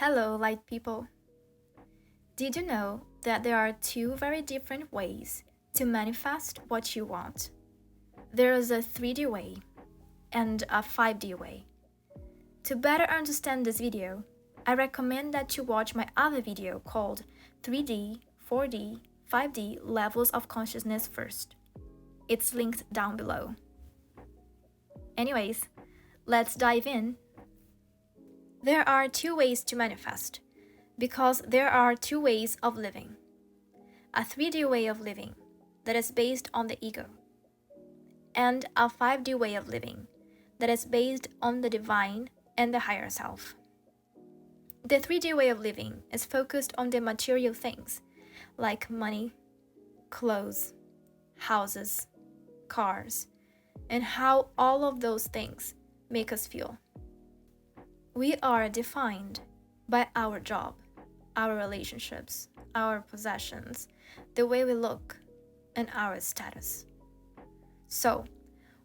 Hello, light people. Did you know that there are two very different ways to manifest what you want? There is a 3D way and a 5D way. To better understand this video, I recommend that you watch my other video called 3D, 4D, 5D Levels of Consciousness first. It's linked down below. Anyways, let's dive in. There are two ways to manifest, because there are two ways of living. A 3D way of living that is based on the ego, and a 5D way of living that is based on the divine and the higher self. The 3D way of living is focused on the material things like money, clothes, houses, cars, and how all of those things make us feel. We are defined by our job, our relationships, our possessions, the way we look, and our status. So,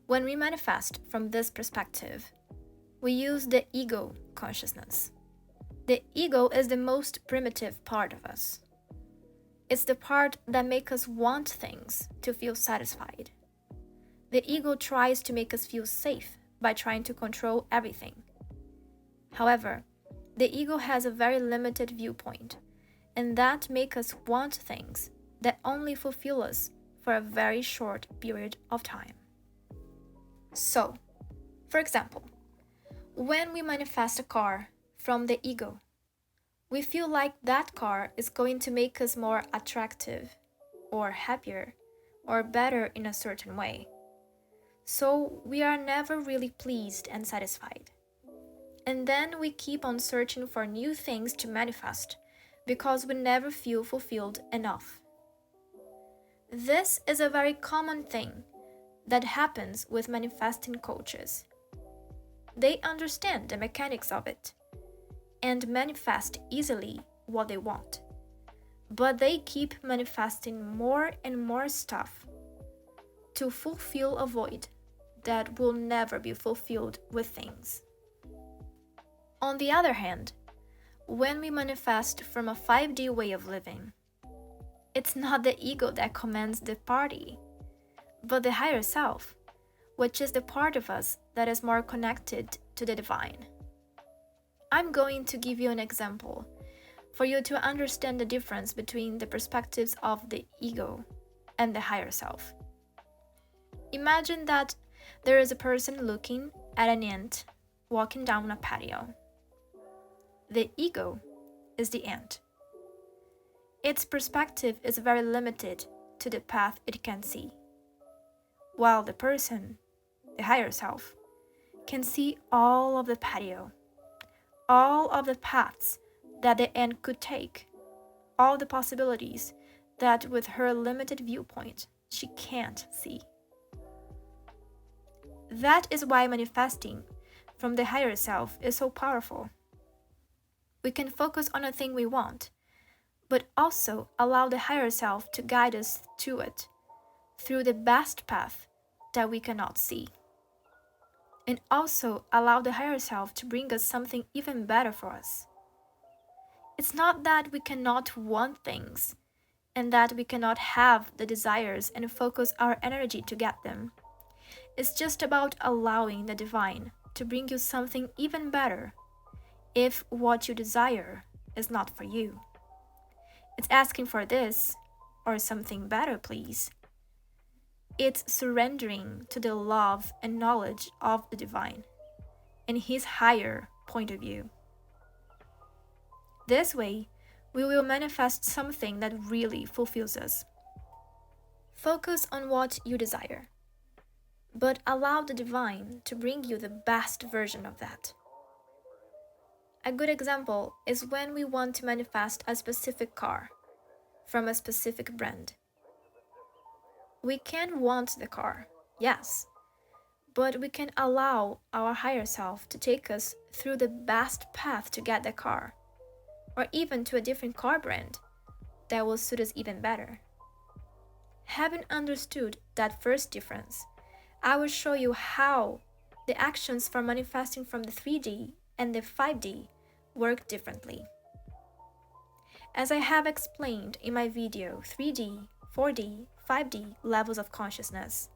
when we manifest from this perspective, we use the ego consciousness. The ego is the most primitive part of us. It's the part that makes us want things to feel satisfied. The ego tries to make us feel safe by trying to control everything. However, the ego has a very limited viewpoint, and that makes us want things that only fulfill us for a very short period of time. So, for example, when we manifest a car from the ego, we feel like that car is going to make us more attractive, or happier, or better in a certain way. So we are never really pleased and satisfied. And then we keep on searching for new things to manifest because we never feel fulfilled enough. This is a very common thing that happens with manifesting coaches. They understand the mechanics of it and manifest easily what they want, but they keep manifesting more and more stuff to fulfill a void that will never be fulfilled with things. On the other hand, when we manifest from a 5D way of living, it's not the ego that commands the party, but the higher self, which is the part of us that is more connected to the divine. I'm going to give you an example for you to understand the difference between the perspectives of the ego and the higher self. Imagine that there is a person looking at an ant walking down a patio. The ego is the ant. Its perspective is very limited to the path it can see, while the person, the higher self, can see all of the patio, all of the paths that the ant could take, all the possibilities that with her limited viewpoint she can't see. That is why manifesting from the higher self is so powerful. We can focus on a thing we want, but also allow the higher self to guide us to it through the best path that we cannot see. And also allow the higher self to bring us something even better for us. It's not that we cannot want things and that we cannot have the desires and focus our energy to get them. It's just about allowing the divine to bring you something even better if what you desire is not for you. It's asking for this or something better, please. It's surrendering to the love and knowledge of the divine and his higher point of view. This way, we will manifest something that really fulfills us. Focus on what you desire, but allow the divine to bring you the best version of that. A good example is when we want to manifest a specific car from a specific brand. We can want the car, yes, but we can allow our higher self to take us through the best path to get the car, or even to a different car brand that will suit us even better. Having understood that first difference, I will show you how the actions for manifesting from the 3D and the 5D work differently. As I have explained in my video 3D, 4D, 5D levels of consciousness,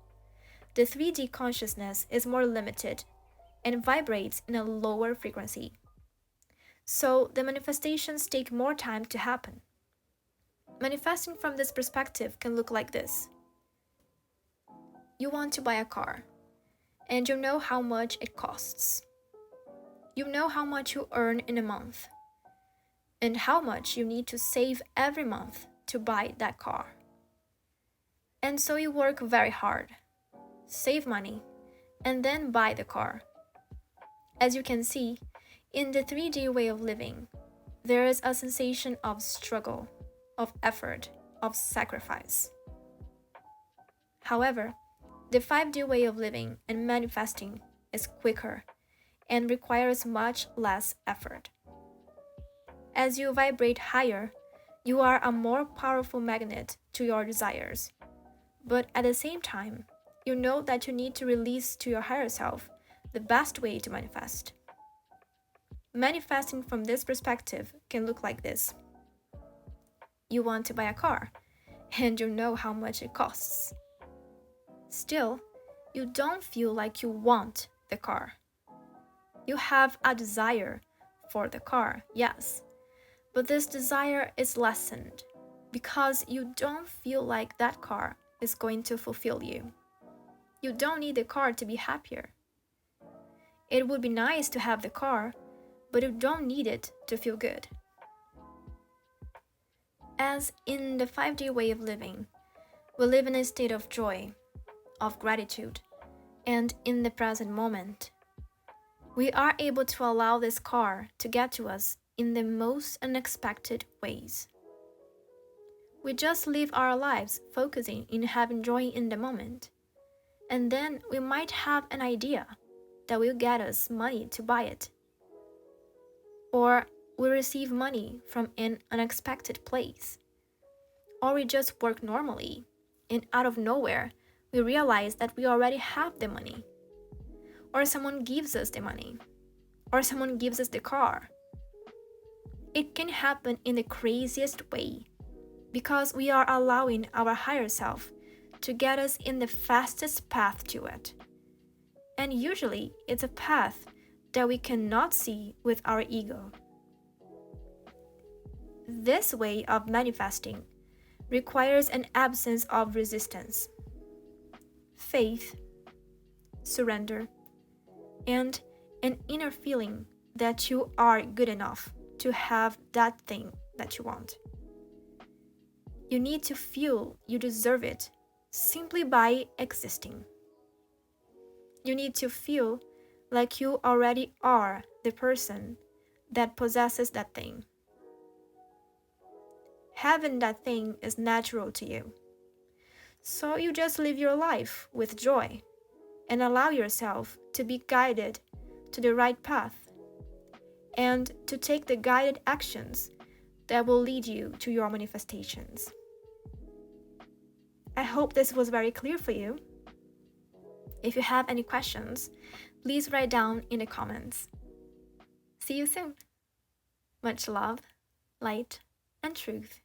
the 3D consciousness is more limited and vibrates in a lower frequency. So the manifestations take more time to happen. Manifesting from this perspective can look like this. You want to buy a car, and you know how much it costs. You know how much you earn in a month, and how much you need to save every month to buy that car. And so you work very hard, save money, and then buy the car. As you can see, in the 3D way of living, there is a sensation of struggle, of effort, of sacrifice. However, the 5D way of living and manifesting is quicker and requires much less effort. As you vibrate higher, you are a more powerful magnet to your desires. But at the same time, you know that you need to release to your higher self the best way to manifest. Manifesting from this perspective can look like this. You want to buy a car, and you know how much it costs. Still, you don't feel like you want the car. You have a desire for the car, yes, but this desire is lessened because you don't feel like that car is going to fulfill you. You don't need the car to be happier. It would be nice to have the car, but you don't need it to feel good. As in the 5D way of living, we live in a state of joy, of gratitude, and in the present moment. We are able to allow this car to get to us in the most unexpected ways. We just live our lives focusing in having joy in the moment, and then we might have an idea that will get us money to buy it. Or we receive money from an unexpected place. Or we just work normally, and out of nowhere, we realize that we already have the money. Or someone gives us the money. Or someone gives us the car. It can happen in the craziest way because we are allowing our higher self to get us in the fastest path to it. And usually, it's a path that we cannot see with our ego. This way of manifesting requires an absence of resistance, faith, surrender, and an inner feeling that you are good enough to have that thing that you want. You need to feel you deserve it simply by existing. You need to feel like you already are the person that possesses that thing. Having that thing is natural to you. So you just live your life with joy and allow yourself to be guided to the right path and to take the guided actions that will lead you to your manifestations. I hope this was very clear for you. If you have any questions, please write down in the comments. See you soon. Much love, light, and truth.